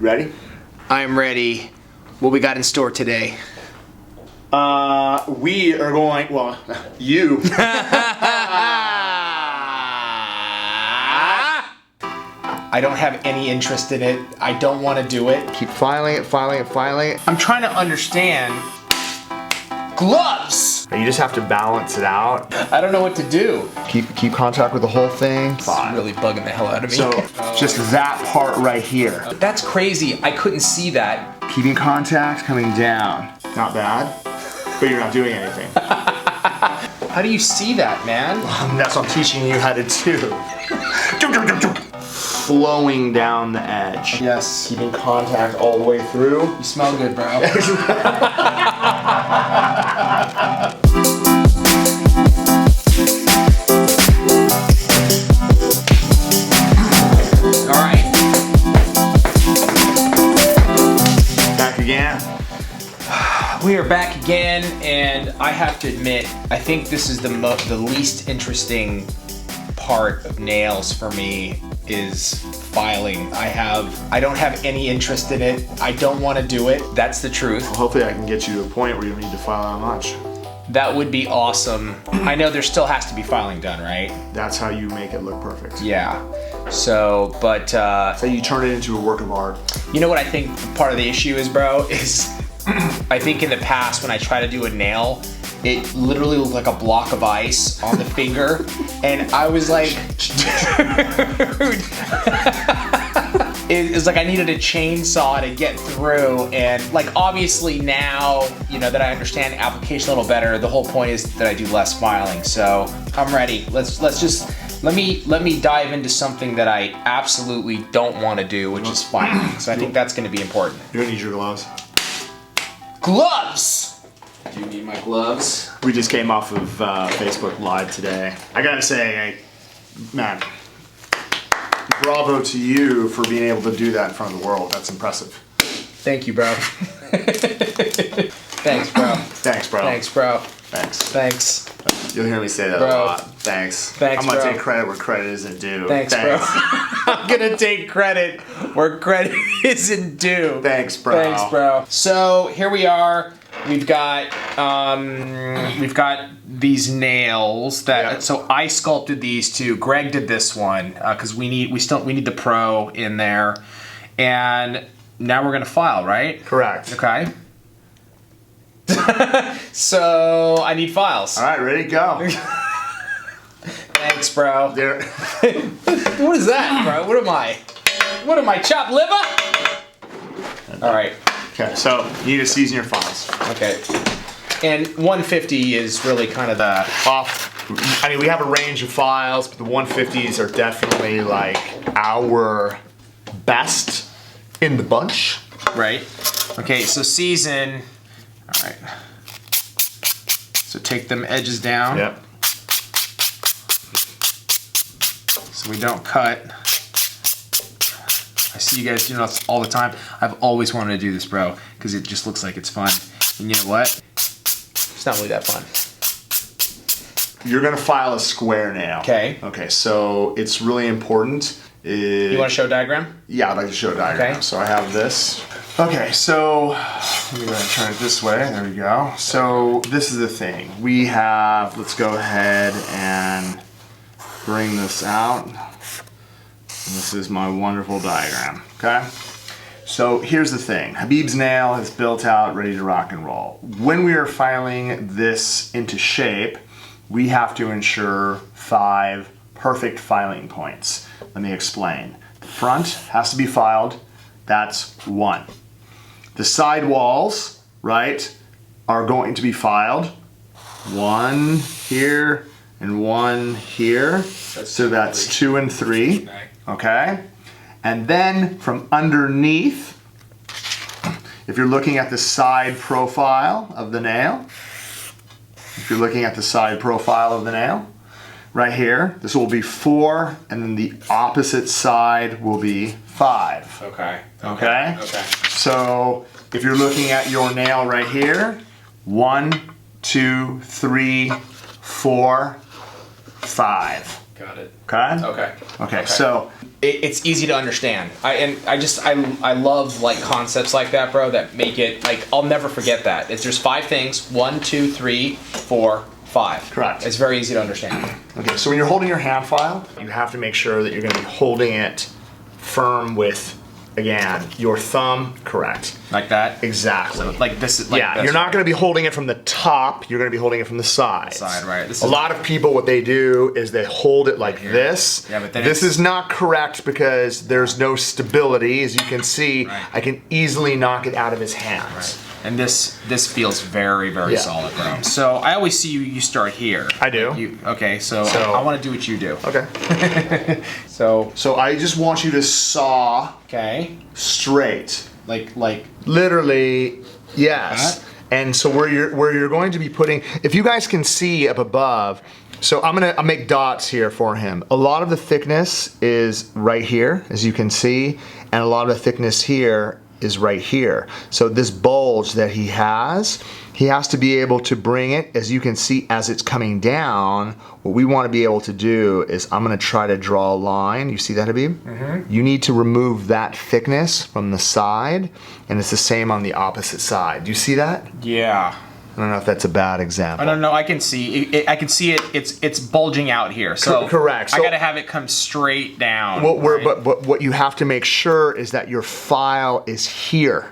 Ready? I'm ready. What we got in store today? We are going, well, you. I don't have any interest in it. I don't want to do it. Keep filing it, filing it, filing it. I'm trying to understand. Gloves! You just have to balance it out. I don't know what to do. Keep contact with the whole thing. It's really bugging the hell out of me. So, just that part right here. That's crazy. I couldn't see that. Keeping contact, coming down. Not bad, but you're not doing anything. How do you see that, man? That's what I'm teaching you how to do. Flowing down the edge. Yes. Keeping contact all the way through. You smell good, bro. Alright. Back again. We are back again, and I have to admit, I think this is the least interesting part of nails for me is filing. I don't have any interest in it. I don't want to do it. That's the truth. Well, hopefully I can get you to a point where you don't need to file that much. That would be awesome. I know there still has to be filing done, right? That's how you make it look perfect. Yeah. So, but So you turn it into a work of art. you know what I think part of the issue is, bro, is I think in the past when I try to do a nail, it literally looked like a block of ice on the finger, and I was like, dude. It's like I needed a chainsaw to get through, and like obviously now, you know, that I understand application a little better, the whole point is that I do less filing. So I'm ready. Let me dive into something that I absolutely don't want to do, which is filing. So I think that's going to be important. You're gonna need your gloves. Gloves! Do you need my gloves? We just came off of Facebook Live today. I gotta say, man, bravo to you for being able to do that in front of the world. That's impressive. Thank you, bro. Thanks, bro. Thanks, bro. Thanks, bro. Thanks. Thanks. You'll hear me say that Bro. a lot. Thanks. Thanks, I'm gonna bro. take credit where credit isn't due. Thanks, bro. I'm gonna take credit where credit isn't due. Thanks, bro. Thanks, bro. So here we are. We've got these nails that. Yeah. So I sculpted these two. Greg did this one because we need the pro in there, and now we're gonna file, right? Correct. Okay. So I need files. All right, ready to go. Thanks, bro. There. What is that, bro? What am I? What am I, chopped liver? All right. Okay, so you need to season your files. Okay. And 150 is really kind of the Off. I mean, we have a range of files, but the 150s are definitely like our best in the bunch. right. Okay, so season. All right. So take them edges down. Yep. So we don't cut. I see you guys doing this all the time. I've always wanted to do this, bro, because it just looks like it's fun. And you know what? It's not really that fun. You're gonna file a square nail. Okay. Okay, so it's really important. You want to show a diagram? Yeah, I'd like to show a diagram. Okay. So I have this. Okay, so let me go ahead and turn it this way. There we go. So this is the thing. We have, let's go ahead and bring this out. And this is my wonderful diagram, okay? So here's the thing. Habib's nail is built out, ready to rock and roll. When we are filing this into shape, we have to ensure 5 perfect filing points. Let me explain. The front has to be filed. That's 1. The sidewalls, right, are going to be filed. 1 here and 1 here. So that's 2 and 3. Okay? And then from underneath, if you're looking at the side profile of the nail, right here, this will be 4, and then the opposite side will be 5. Okay. Okay? Okay. So if you're looking at your nail right here, 1, 2, 3, 4, 5. Got it. Okay? Okay, so it's easy to understand. I love like concepts like that, bro, that make it like I'll never forget that. There's 5 things. 1, 2, 3, 4, 5. Correct. It's very easy to understand. Okay, so when you're holding your hand file, you have to make sure that you're gonna be holding it firm with, again, your thumb, correct. Like that? Exactly. So, like this is like yeah, this, you're not gonna be holding it from the top, you're gonna be holding it from the side. Side, right. This A is lot of people, what they do is they hold it like this. Yeah, but then this it's- is not correct because there's no stability. As you can see, Right. I can easily knock it out of his hands. Right. And this feels very, very Yeah. solid, bro. So I always see you start here. I do. Okay, so So- I want to do what you do. Okay. So So I just want you to saw okay, straight. like Literally, yes. That? And so where you're going to be putting, if you guys can see up above, so I'll make dots here for him. A lot of the thickness is right here, as you can see, and a lot of the thickness here is right here. So this bulge that he has to be able to bring it, as you can see, as it's coming down. What we want to be able to do is I'm going to try to draw a line. You see that, Habib? Mm-hmm. You need to remove that thickness from the side, and it's the same on the opposite side. Do you see that? yeah. I don't know if that's a bad example. I don't know. I can see it. I can see it. It's bulging out here. So correct. I So- gotta have it come straight down. But what you have to make sure is that your file is here,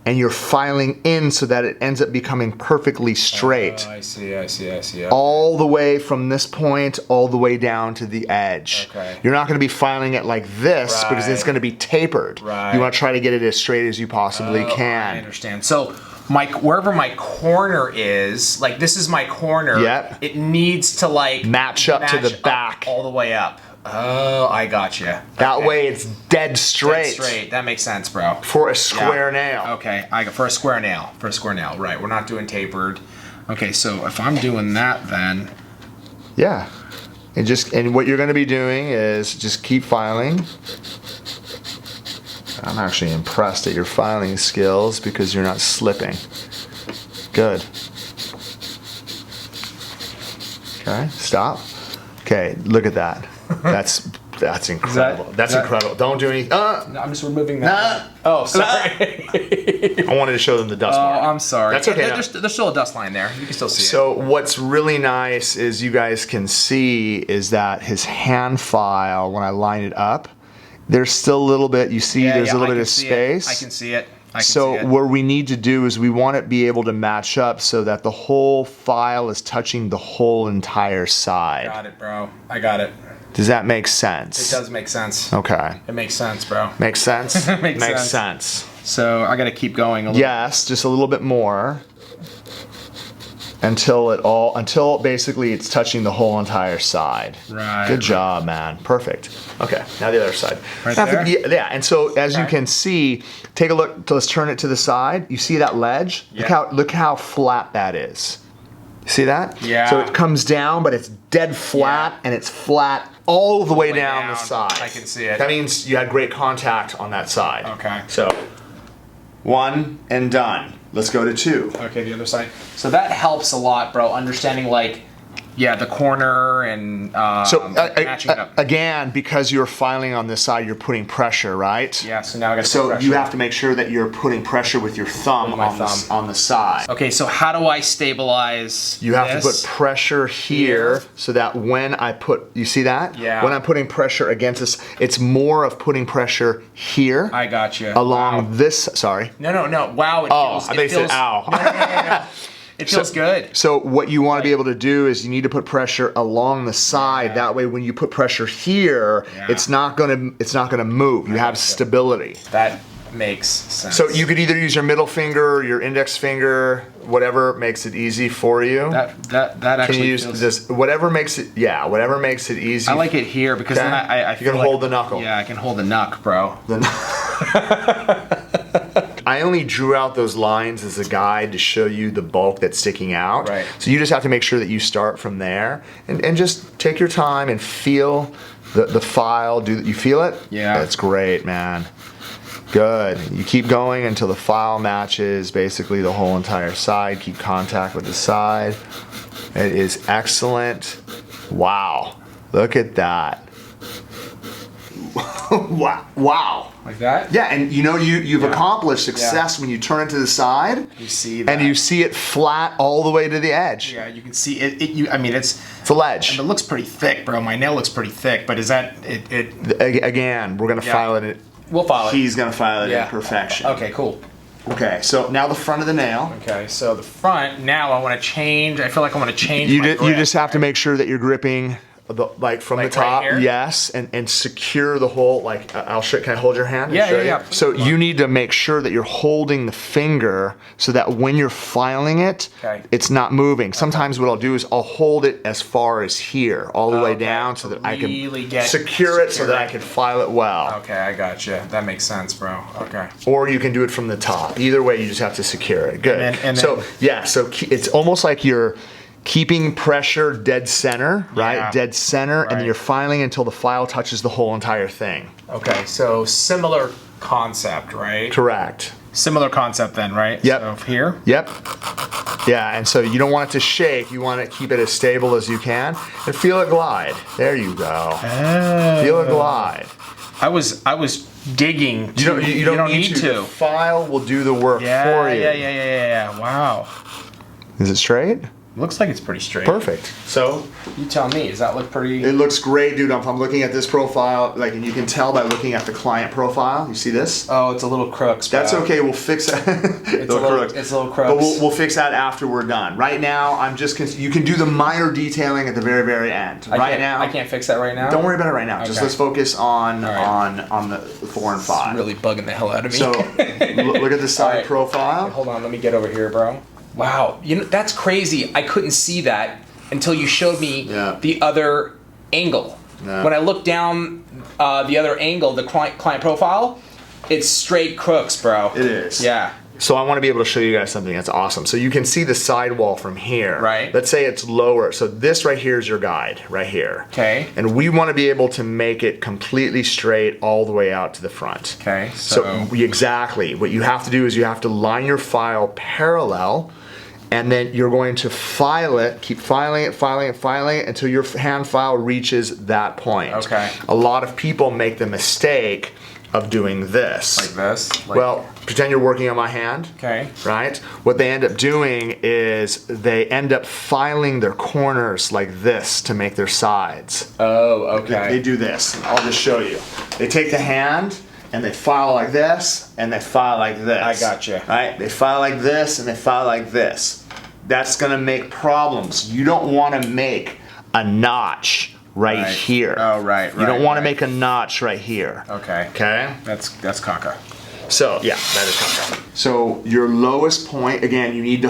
and you're filing in so that it ends up becoming perfectly straight. I see. All the way from this point all the way down to the edge. Okay. You're not going to be filing it like this because it's Right. going to be tapered. Right. You want to try to get it as straight as you possibly I can. understand. So wherever my corner is, like this is my corner. Yep. It needs to like Match up to the up back. all the way up. Oh, I got you. That way it's dead straight. Straight. That makes sense, bro. For a square nail. Okay, for a square nail. Right. We're not doing tapered. Okay, so if I'm doing that, then Yeah. And what you're going to be doing is just keep filing. I'm actually impressed at your filing skills because you're not slipping. Good. Okay, stop. Okay, look at that. That's incredible. That's incredible. Don't do anything. no, I'm just removing that. Oh, sorry. I wanted to show them the dust mark. I'm sorry. That's okay. There's still a dust line there. You can still see it. So what's really nice is you guys can see is that his hand file, when I line it up, there's still a little bit, you see there's a little bit of space. I can see it. So what we need to do is we want to be able to match up so that the whole file is touching the whole entire side. Got it, bro. I got it. Does that make sense? It does make sense. Okay. It makes sense, bro. Makes sense? Makes sense. So I gotta keep going a little. Yes, just a little bit more. Until basically it's touching the whole entire side. Right. Good job, man. Perfect. Okay, now the other side. Right Now, there? Yeah, and so as you Okay. can see, take a look, let's turn it to the side. You see that ledge? Yeah. Look how flat that is. You see that? Yeah. So it comes down, but it's dead flat, Yeah. and it's flat all the way Way down the down. side. I can see it. That means you had great contact on that side. Okay. So, 1 and done. Let's go to 2. Okay, the other side. So that helps a lot, bro. Understanding like, yeah, the corner and matching it up. Again, because you're filing on this side, you're putting pressure, right? Yeah. So now I got to. So you have to make sure that you're putting pressure with your thumb, With my on, thumb. on the side. Okay, so how do I stabilize? You have to this? put pressure here so that when I put, you see that? Yeah. When I'm putting pressure against this, it's more of putting pressure here I got you. along this, sorry. No. Wow. It feels. I think feels, said ow. No. It feels good. So what you want to be able to do is you need to put pressure along the side. Yeah. That way, when you put pressure here, Yeah. it's not gonna move. You have gotcha. stability. That makes sense. So you could either use your middle finger or your index finger, whatever makes it easy for you. that Can actually you use feels. this? Whatever makes it, yeah, whatever makes it easy. I like it here because then I you feel can like, hold the knuckle. Yeah, I can hold the knuck, bro. I only drew out those lines as a guide to show you the bulk that's sticking out. Right. So you just have to make sure that you start from there and just take your time and feel the file. Do you feel it? Yeah. That's great, man. Good. You keep going until the file matches basically the whole entire side. Keep contact with the side. It is excellent. Wow. Look at that. Wow. Like that? Yeah, and you know you've accomplished success when you turn it to the side. You see that. And you see it flat all the way to the edge. Yeah, you can see it. I mean, it's a ledge. It looks pretty thick, bro. My nail looks pretty thick, but is that it? Again, we're gonna file it. We'll file it. He's gonna file it in perfection. Okay, cool. Okay, so now the front of the nail. Okay, so the front. Now I want to change. I feel like I want to change. You my grip, you just have to make sure that you're gripping. From the top, right here? yes, and secure the whole. Like can I hold your hand? And show you? So you need to make sure that you're holding the finger so that when you're filing it, it's not moving. Sometimes what I'll do is I'll hold it as far as here, all the way down, so that I can secure it so that I can file it well. Okay, I got you. That makes sense, bro. Okay. Or you can do it from the top. Either way, you just have to secure it. Good. And so it's almost like you're keeping pressure dead center, right? Yeah. Dead center, and then you're filing until the file touches the whole entire thing. Okay, so similar concept, right? Correct. Similar concept then, right? Yep. So here? Yep. Yeah, and so you don't want it to shake. You want to keep it as stable as you can. And feel it glide. There you go. Oh. Feel it glide. I was digging. You don't need to. The file will do the work for you. Yeah. Wow. Is it straight? Looks like it's pretty straight. Perfect. So you tell me, does that look pretty? It looks great, dude. If I'm looking at this profile, and you can tell by looking at the client profile. You see this? Oh, it's a little crooks. That's okay. We'll fix that. It's a little crooks. But we'll fix that after we're done. Right now, I'm just. You can do the minor detailing at the very, very end. I can't fix that right now. Don't worry about it right now. Okay. Just let's focus on the 4 and 5. It's really bugging the hell out of me. So look at the side profile. Okay, hold on. Let me get over here, bro. Wow, that's crazy. I couldn't see that until you showed me the other angle. Yeah. When I looked down the other angle, the client profile, it's straight crooks, bro. It is. Yeah. So I want to be able to show you guys something that's awesome. So you can see the sidewall from here. Right. Let's say it's lower. So this right here is your guide, right here. Okay. And we want to be able to make it completely straight all the way out to the front. Okay. So exactly. What you have to do is you have to line your file parallel, and then you're going to file it, keep filing it until your hand file reaches that point. Okay. A lot of people make the mistake of doing this. Like this? Well, pretend you're working on my hand. Okay. Right? What they end up doing is they end up filing their corners like this to make their sides. Oh, okay. They do this. I'll just show you. They take the hand and they file like this, and they file like this. I gotcha. Right? They file like this, and they file like this. That's gonna make problems. You don't wanna make a notch right here. Oh, right. You don't wanna make a notch right here. Okay. Okay? That's caca. So, yeah, that is caca. So, your lowest point, again, you need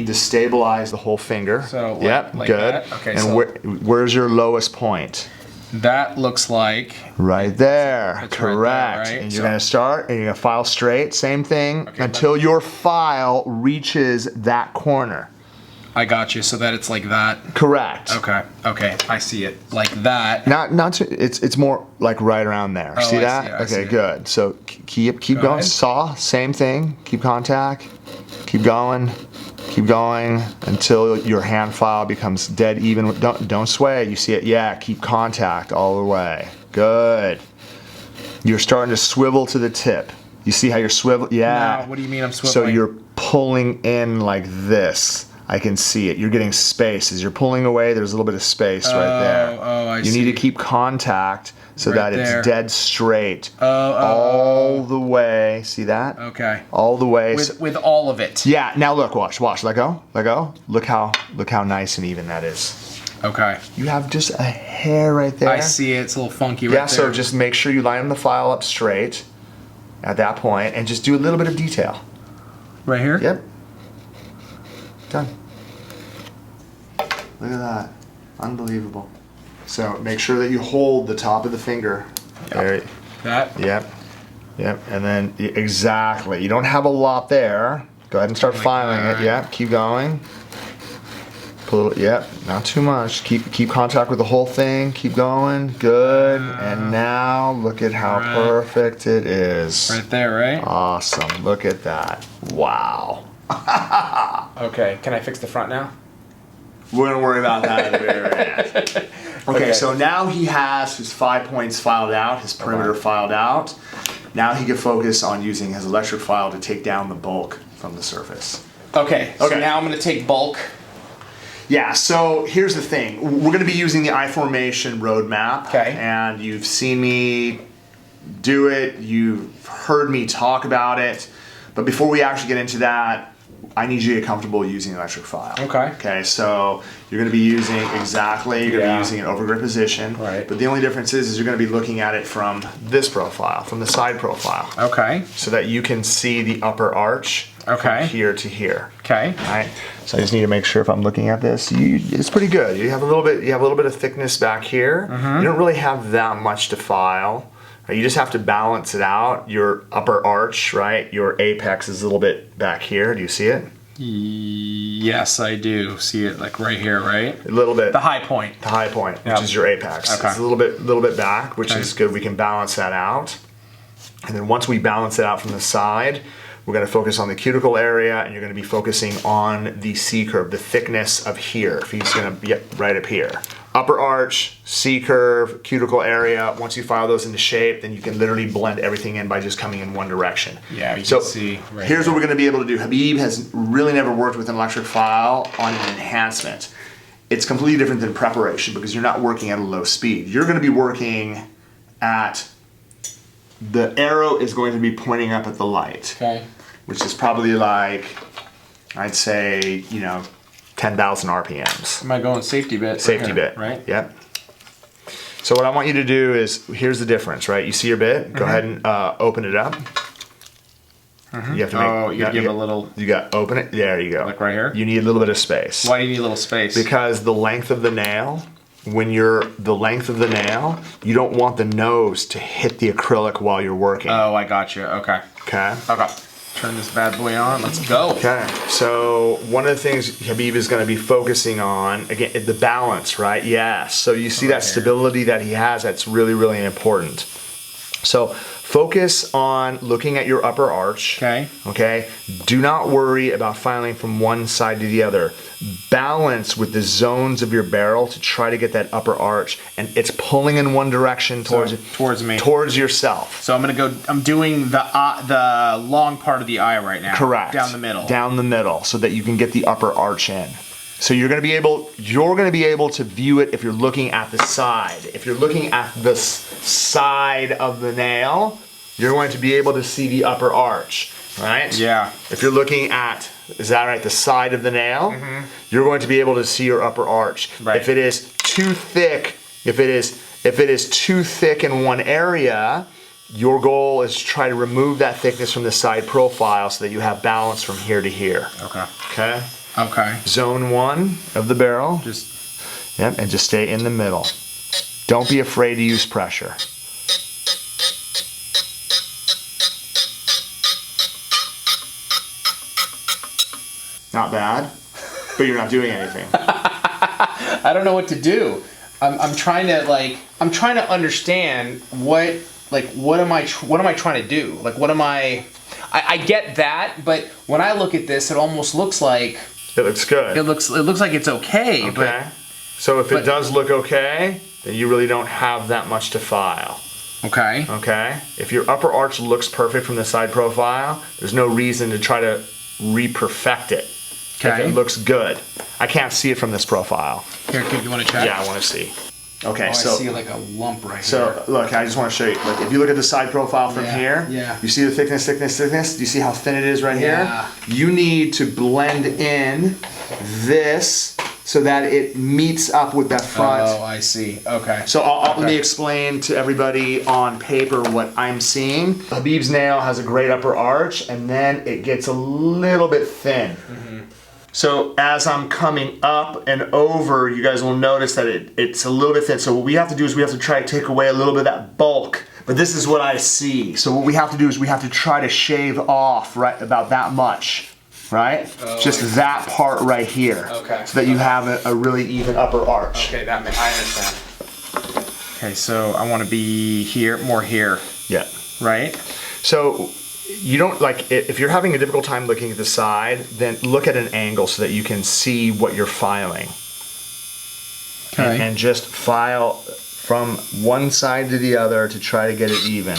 to stabilize the whole finger. So, like good. That. Okay, and so where's your lowest point? That looks like right there. Correct. Right there, right? And you're gonna start and you're gonna file straight, same thing, until your file reaches that corner. I got you, so that it's like that. Correct. Okay, I see it like that. Not too, it's more like right around there. Oh, see that? I see okay, good. So keep going. Saw, same thing. Keep contact. Keep going until your hand file becomes dead even. Don't sway. You see it? Yeah. Keep contact all the way. Good. You're starting to swivel to the tip. You see how you're swivel? Yeah. No, what do you mean I'm swiveling? So you're pulling in like this. I can see it. You're getting space. As you're pulling away, there's a little bit of space right there. Oh, I see. You need to keep contact so that it's dead straight. Oh. All the way. See that? Okay. All the way. With all of it. Yeah. Now look. Watch. Let go. Look how nice and even that is. Okay. You have just a hair right there. I see it. It's a little funky right there. Yeah. So just make sure you line the file up straight at that point, and just do a little bit of detail. Right here? Yep. Done. Look at that. Unbelievable. So make sure that you hold the top of the finger. Yep. There. That? Yep. And then exactly. You don't have a lot there. Go ahead and start filing it. Yep. Keep going. Pull. Yep. Not too much. Keep contact with the whole thing. Keep going. Good. And now look at how perfect it is. Right there, right? Awesome. Look at that. Wow. Okay, can I fix the front now? We're gonna worry about that at the very end. Okay, so now he has his 5 points filed out, his perimeter filed out. Now he can focus on using his electric file to take down the bulk from the surface. Okay, so now I'm gonna take bulk. Yeah, so here's the thing. We're gonna be using the I-formation roadmap. Okay. And you've seen me do it, you've heard me talk about it. But before we actually get into that, I need you to get comfortable using the electric file. Okay. Okay, so you're going to be using you're going to be using an overgrip position. Right. But the only difference is you're going to be looking at it from this profile, from the side profile. Okay. So that you can see the upper arch from here to here. Okay. All right. So I just need to make sure if I'm looking at this, it's pretty good. You have a little bit of thickness back here. You don't really have that much to file. You just have to balance it out. Your upper arch, right? Your apex is a little bit back here. Do you see it? Yes, I do see it, like right here, right? A little bit. The high point. The high point, which is your apex. Okay. It's a little bit back, which is good. We can balance that out. And then once we balance it out from the side, we're going to focus on the cuticle area, and you're going to be focusing on the C curve, the thickness of here. He's going to be right up here. Upper arch, C curve, cuticle area. Once you file those into shape, then you can literally blend everything in by just coming in one direction. Yeah, you can see right here's what we're going to be able to do. Habib has really never worked with an electric file on an enhancement. It's completely different than preparation because you're not working at a low speed. You're going to be working at, the arrow is going to be pointing up at the light. Okay. Which is probably like, I'd say, 10,000 RPMs. Am I going safety bit? Safety bit, right? Yep. So what I want you to do is, here's the difference, right? You see your bit? Go ahead and open it up. You have to make, you give it a little... You got open it, there you go. Like right here? You need a little bit of space. Why do you need a little space? Because the length of the nail, you don't want the nose to hit the acrylic while you're working. Oh, I got you. Okay. Okay? Okay. Turn this bad boy on. Let's go. Okay, so one of the things Habib is going to be focusing on, again, the balance, right? Yes. So you see that stability that he has, that's really, really important. So focus on looking at your upper arch. Okay. Okay. Do not worry about filing from one side to the other. Balance with the zones of your barrel to try to get that upper arch, and it's pulling in one direction towards me, towards yourself. So I'm gonna go. I'm doing the long part of the eye right now. Correct. Down the middle. Down the middle, so that you can get the upper arch in. So you're going to be able to view it if you're looking at the side. If you're looking at the side of the nail, you're going to be able to see the upper arch, right? Yeah. If you're looking at, is that right, the side of the nail, you're going to be able to see your upper arch. Right. If it is too thick, if it is too thick in one area, your goal is to try to remove that thickness from the side profile so that you have balance from here to here. Okay. Okay? Okay. Zone 1 of the barrel. Yep, and just stay in the middle. Don't be afraid to use pressure. Not bad, but you're not doing anything. I don't know what to do. I'm trying to understand what am I trying to do? Like, what am I get that, but when I look at this, it almost looks like it looks good. It looks like it's okay. Okay. So if it does look okay, then you really don't have that much to file. Okay. Okay. If your upper arch looks perfect from the side profile, there's no reason to try to re-perfect it. Okay. If it looks good. I can't see it from this profile. Here, you want to check? Yeah, I want to see. Okay, I see like a lump right here. So look, I just want to show you. Like, if you look at the side profile from here, you see the thickness. Do you see how thin it is right here? You need to blend in this so that it meets up with that front. Oh, I see. Okay. So let me explain to everybody on paper what I'm seeing. Habib's nail has a great upper arch, and then it gets a little bit thin. So as I'm coming up and over, you guys will notice that it's a little bit thin. So what we have to do is we have to try to take away a little bit of that bulk. But this is what I see. So what we have to do is we have to try to shave off right about that much, right? Just that part right here. Okay. So that you have a really even upper arch. Okay, I understand. Okay, so I want to be here, more here. Yeah. Right? So you don't, like, if you're having a difficult time looking at the side, then look at an angle so that you can see what you're filing. Okay. and just file from one side to the other to try to get it even.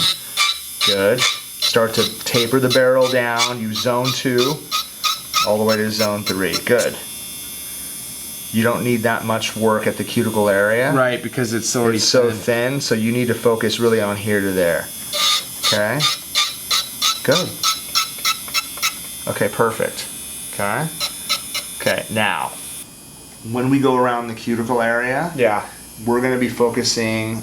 Good. Start to taper the barrel down. Use zone 2 all the way to zone 3. Good. You don't need that much work at the cuticle area. Right, because it's already It's so thin, so you need to focus really on here to there. Okay. Good. Okay, perfect. Okay. Okay, now, when we go around the cuticle area, Yeah. we're going to be focusing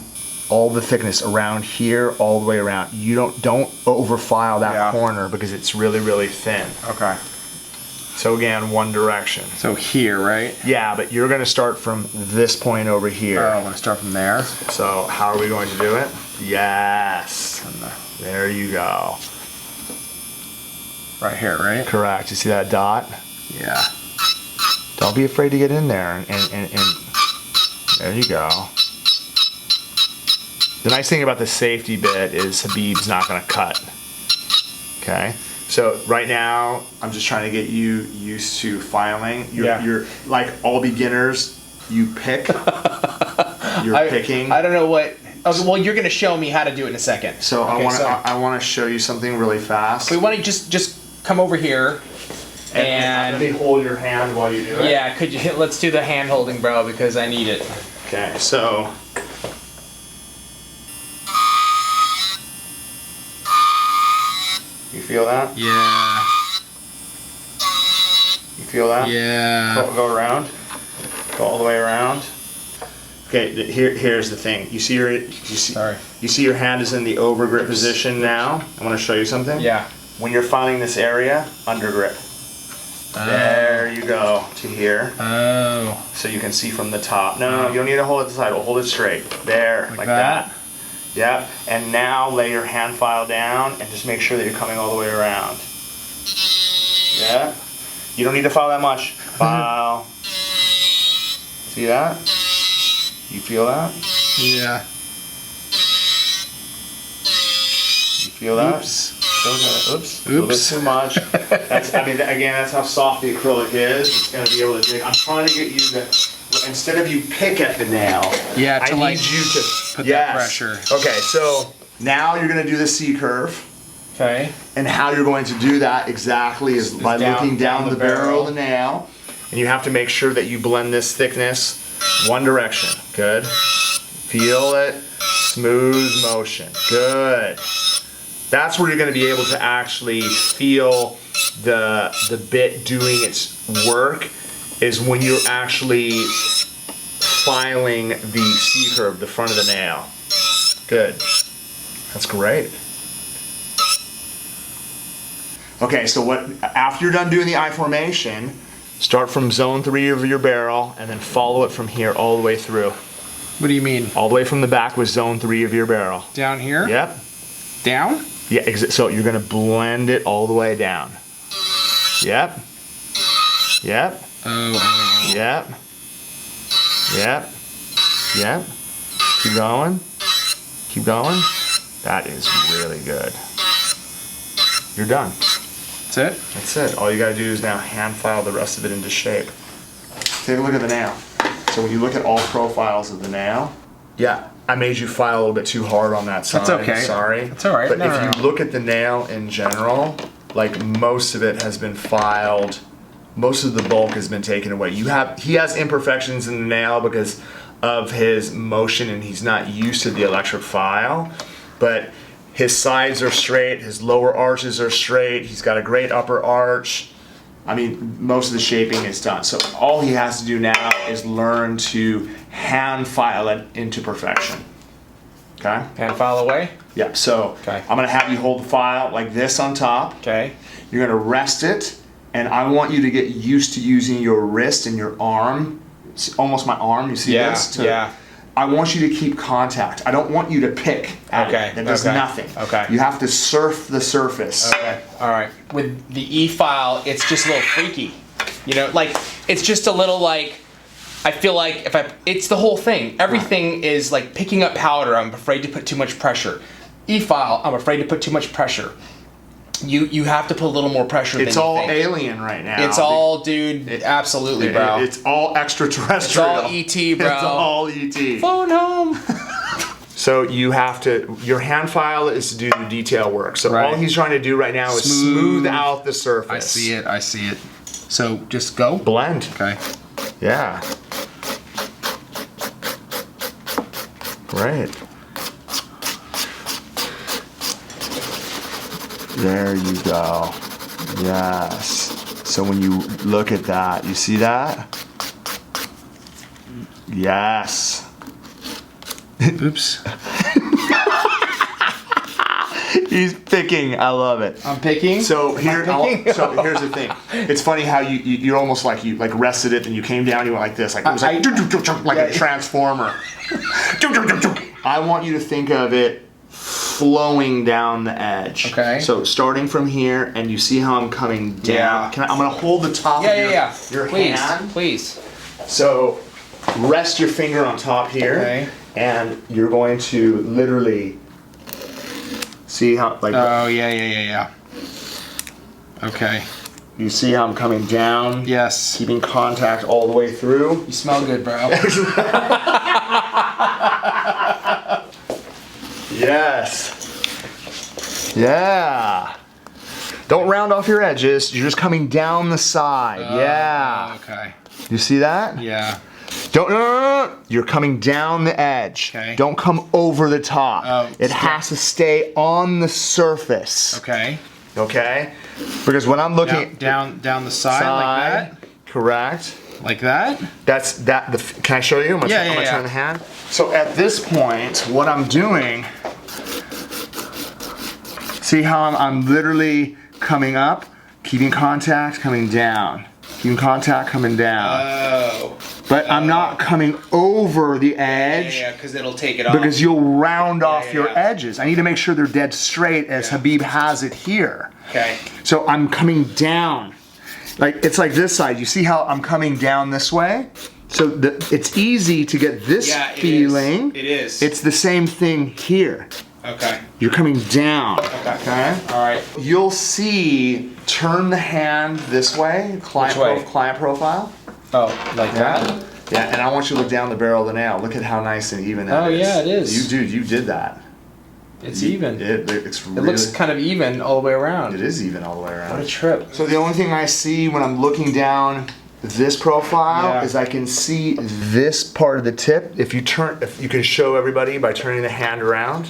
all the thickness around here, all the way around. You don't overfile that corner because it's really, really thin. Okay. So again, one direction. So here, right? Yeah, but you're going to start from this point over here. Oh, I'm gonna start from there. So how are we going to do it? Yes. There you go. Right here, right? Correct. You see that dot? Yeah. Don't be afraid to get in there and there you go. The nice thing about the safety bit is Habib's not going to cut. Okay? So right now, I'm just trying to get you used to filing. You're like all beginners, you pick. You're picking. I don't know what. Okay, well, you're gonna show me how to do it in a second. So I want to show you something really fast. We want to just come over here and let me hold your hand while you do it. yeah, could you let's do the hand holding, bro, because I need it. Okay, so you feel that? Yeah. You feel that? Yeah. Go around. Go all the way around. Okay, here's the thing. You see your hand is in the over grip position now. I want to show you something. Yeah. When you're filing this area, under grip. There you go to here. Oh. So you can see from the top. No, you don't need to hold it to the side. We'll hold it straight. There, like that. Yep. And now lay your hand file down and just make sure that you're coming all the way around. Yeah. You don't need to file that much. File. See that? You feel that? Yeah. You feel that? Oops. Oops. A little bit too much. That's how soft the acrylic is. It's going to be able to dig. I'm trying to get you to, instead of you pick at the nail, Yeah, to I need you to put that pressure. Okay, so now you're going to do the C curve. Okay. And how you're going to do that exactly is by looking down the barrel of the nail. And you have to make sure that you blend this thickness one direction. Good. Feel it. Smooth motion. Good. That's where you're going to be able to actually feel the bit doing its work, is when you're actually filing the C curve, the front of the nail. Good. That's great. Okay, so after you're done doing the I formation, start from zone 3 of your barrel and then follow it from here all the way through. What do you mean? All the way from the back with zone 3 of your barrel. Down here? Yep. Down? Yeah, so you're going to blend it all the way down. Yep. Yep. Oh. Yep. Yep. Yep. Keep going. Keep going. That is really good. You're done. That's it? That's it. All you got to do is now hand file the rest of it into shape. Take a look at the nail. So when you look at all profiles of the nail, yeah, I made you file a little bit too hard on that side. That's okay. Sorry. That's all right. But if you look at the nail in general, like most of it has been filed. Most of the bulk has been taken away. He has imperfections in the nail because of his motion and he's not used to the electric file, but his sides are straight, his lower arches are straight, he's got a great upper arch. I mean, most of the shaping is done. So all he has to do now is learn to hand file it into perfection. Okay? Hand file away? Yeah, so I'm gonna have you hold the file like this on top. Okay. You're gonna rest it, and I want you to get used to using your wrist and your arm. It's almost my arm, you see this? Yeah. I want you to keep contact. I don't want you to pick at it. That does nothing. Okay. You have to surf the surface. Okay. All right. With the E file, it's just a little freaky. You know, like it's just a little like I feel like it's the whole thing. Everything is like picking up powder. I'm afraid to put too much pressure. E file, I'm afraid to put too much pressure. You have to put a little more pressure. It's than you all think. alien right now. It's all, dude. Absolutely, bro. It's all extraterrestrial. It's all ET, bro. It's all ET. Phone home. So you have to. Your hand file is to do the detail work. So Right. all he's trying to do right now is smooth out the surface. I see it. I see it. So just go. Blend. Okay. Yeah. Great. There you go. Yes. So when you look at that, you see that? Yes. Oops. He's picking. I love it. I'm picking. So here, picking? so here's the thing. It's funny how you're almost like you like rested it and you came down. You went like this, like it was like like a transformer. I want you to think of it flowing down the edge. Okay. So starting from here, and you see how I'm coming down. Yeah. I'm gonna hold the top of your Please, hand. please. So rest your finger on top here, Okay. and you're going to literally see how like. Oh yeah. Okay. You see how I'm coming down? Yes. Keeping contact all the way through. You smell good, bro. Yes. Yeah. Don't round off your edges. You're just coming down the side. Yeah. Okay. You see that? Yeah. Don't. No. You're coming down the edge. Okay. Don't come over the top. Oh, it has to stay on the surface. Okay. Okay. Because when I'm looking Down the side like that. Correct. Like that. That's that. Can I show you? I'm gonna Yeah. turn the hand. So at this point, what I'm doing, see how I'm literally coming up, keeping contact, coming down, keeping contact, coming down. Oh. But I'm not coming over the edge. Yeah, because it'll take it off. Because you'll round off your yeah. edges. I need to make sure they're dead straight as Habib has it here. Okay. So I'm coming down. Like it's like this side. You see how I'm coming down this way? So it's easy to get this feeling. It is. It's the same thing here. Okay. You're coming down. Okay. All right. You'll see, turn the hand this way, client profile. Oh, like that? Yeah, and I want you to look down the barrel of the nail. Look at how nice and even that is. Oh, yeah, it is. You did that. It's even. It's really, It looks kind of even all the way around. It is even all the way around. What a trip. So the only thing I see when I'm looking down this profile is I can see this part of the tip. If you can show everybody by turning the hand around.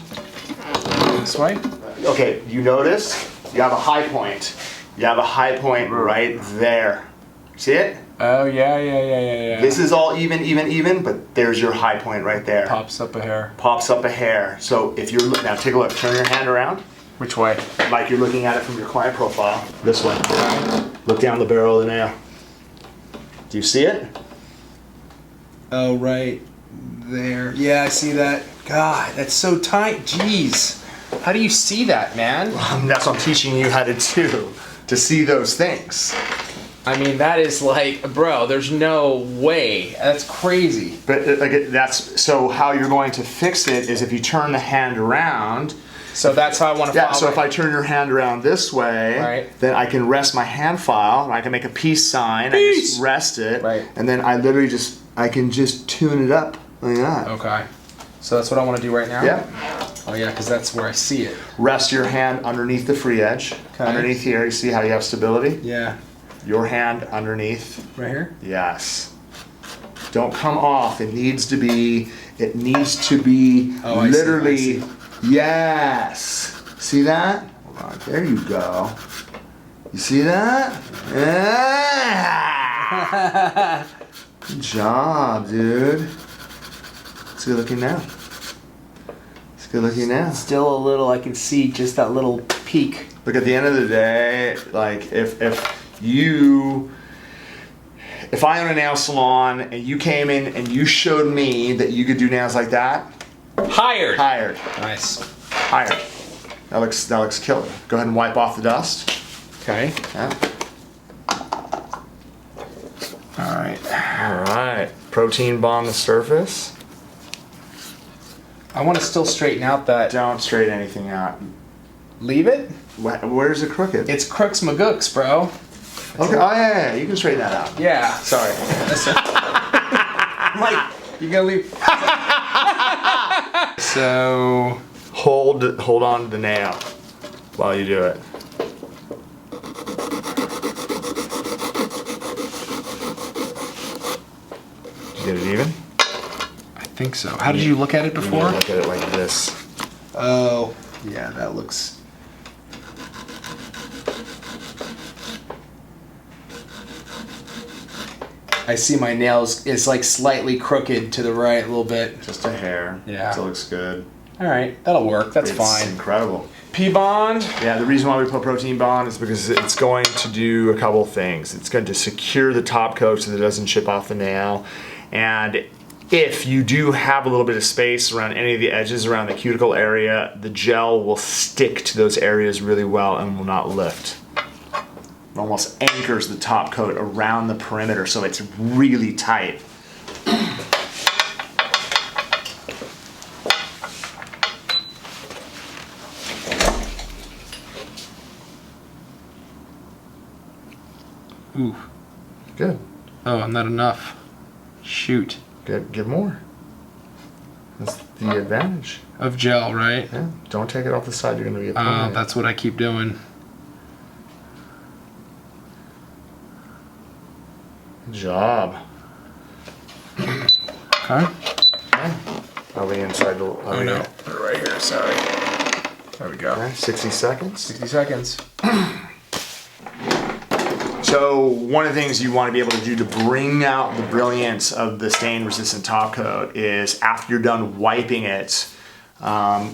This way? Okay, you notice you have a high point. You have a high point right there. See it? Oh, yeah. This is all even, but there's your high point right there. Pops up a hair. Pops up a hair. So if you're now take a look. Turn your hand around. Which way? Like you're looking at it from your client profile. This way. Look down the barrel of the nail. Do you see it? Oh, right there. Yeah, I see that. God, that's so tight. Jeez. How do you see that, man? That's what I'm teaching you how to do. To see those things. I mean, that is like, bro, there's no way. That's crazy. But like that's so how you're going to fix it is if you turn the hand around. So that's how I want to follow. Yeah, so if I turn your hand around this way, then I can rest my hand file and I can make a peace sign. I just rest it. Right. And then I literally I can just tune it up like that. Okay. So that's what I want to do right now? Yeah. Oh yeah, because that's where I see it. Rest your hand underneath the free edge. Okay. Underneath here, you see how you have stability? Yeah. Your hand underneath. Right here? Yes. Don't come off. It needs to be literally, I see. yes. See that? Hold on, there you go. You see that? Yeah. Good job, dude. It's good looking now. It's good looking now. Still a little, I can see just that little peak. Look, at the end of the day, like if I own a nail salon and you came in and you showed me that you could do nails like that, Hired. Nice. Hired. That looks killer. Go ahead and wipe off the dust. Okay. Yeah. All right. All right. Protein bond the surface. I want to still straighten out that. Don't straighten anything out. Leave it? Where's it crooked? It's crooks magooks, bro. Okay. Oh yeah, you can straighten that out. Yeah. Sorry. I'm like, you gonna leave? So hold on to the nail while you do it. Did you get it even? I think so. How did you look at it before? You look at it like this. Oh, yeah, that looks. I see my nails is like slightly crooked to the right a little bit. Just a hair. Yeah. Still looks good. All right, that'll work. That's It's fine. incredible. P-bond. Yeah, the reason why we put protein bond is because it's going to do a couple of things. It's going to secure the top coat so that it doesn't chip off the nail. And if you do have a little bit of space around any of the edges around the cuticle area, the gel will stick to those areas really well and will not lift. It almost anchors the top coat around the perimeter so it's really tight. Ooh. Good. Oh, not enough. Shoot. Get more. That's the advantage. Of gel, right? Yeah. Don't take it off the side. You're going to get. Oh, that's what I keep doing. Good job. Okay. Are we inside the? Oh no, put it right here. Sorry. There we go. Okay, 60 seconds. 60 seconds. So one of the things you want to be able to do to bring out the brilliance of the stain-resistant top coat is after you're done wiping it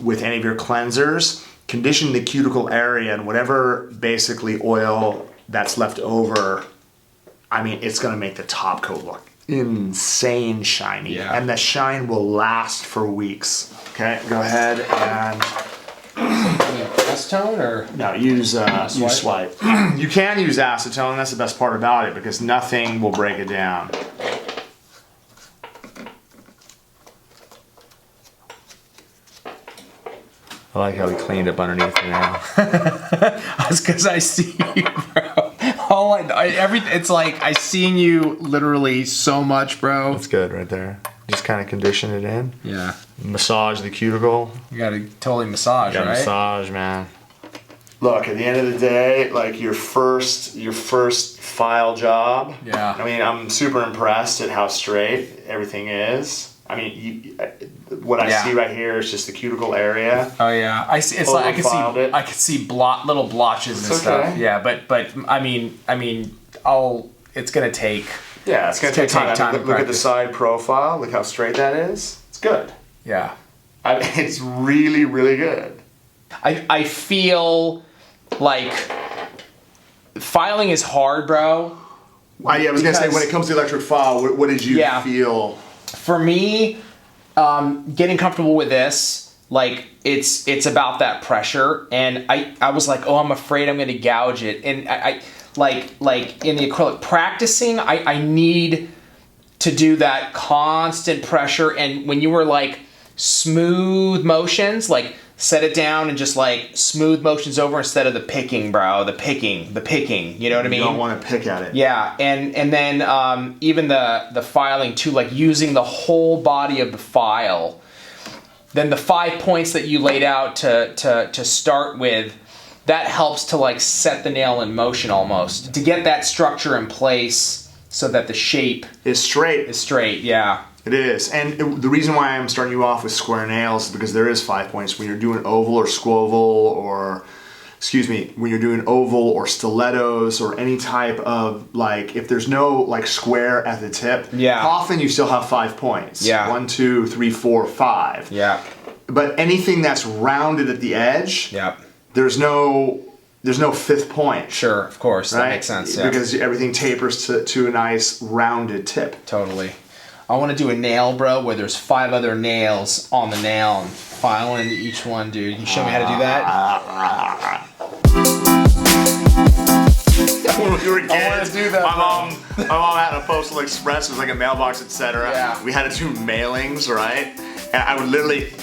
with any of your cleansers, condition the cuticle area and whatever basically oil that's left over. I mean, it's going to make the top coat look insane shiny. Yeah. And the shine will last for weeks. Okay, go ahead and... Acetone or? No, use swipe. You can use acetone. That's the best part about it because nothing will break it down. I like how we cleaned up underneath the nail. That's because I see you, bro. It's like I seen you literally so much, bro. That's good right there. Just kind of condition it in. Yeah. Massage the cuticle. You gotta totally massage, right? Massage, man. Look, at the end of the day, like your first file job. Yeah. I mean, I'm super impressed at how straight everything is. I mean, what I see right here is just the cuticle area. Oh yeah, I see. It's like I can see little blotches and stuff. Yeah, but I mean, it's gonna take. Yeah, it's gonna take time. Look at the side profile. Look how straight that is. It's good. Yeah. It's really, really good. I feel like filing is hard, bro. I was gonna say, when it comes to electric file, what did you feel? For me, getting comfortable with this, like it's about that pressure, and I was like, oh, I'm afraid I'm gonna gouge it, and I like in the acrylic practicing, I need to do that constant pressure, and when you were like smooth motions, like set it down and just like smooth motions over instead of the picking, bro. The picking. You know what I mean? You don't want to pick at it. Yeah, and then even the filing too, like using the whole body of the file. Then the 5 points that you laid out to start with, that helps to like set the nail in motion almost. To get that structure in place so that the shape is straight. Yeah. It is, and the reason why I'm starting you off with square nails is because there is 5 points when you're doing oval or squoval, or when you're doing oval or stilettos or any type of like, if there's no like square at the tip, often you still have 5 points. Yeah. 1, 2, 3, 4, 5. Yeah. But anything that's rounded at the edge, there's no 5th point. Sure, of course, right? That makes sense. Yeah. Because everything tapers to a nice rounded tip. Totally. I want to do a nail, bro, where there's 5 other nails on the nail and file into each one, dude. Can you show me how to do that? When we were kids, I want to do that. My mom had a postal express. It was like a mailbox, etc. Yeah. We had to do mailings, right? And I would literally.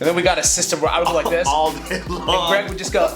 And then we got a system where I would go like this. All day long. And Greg would just go.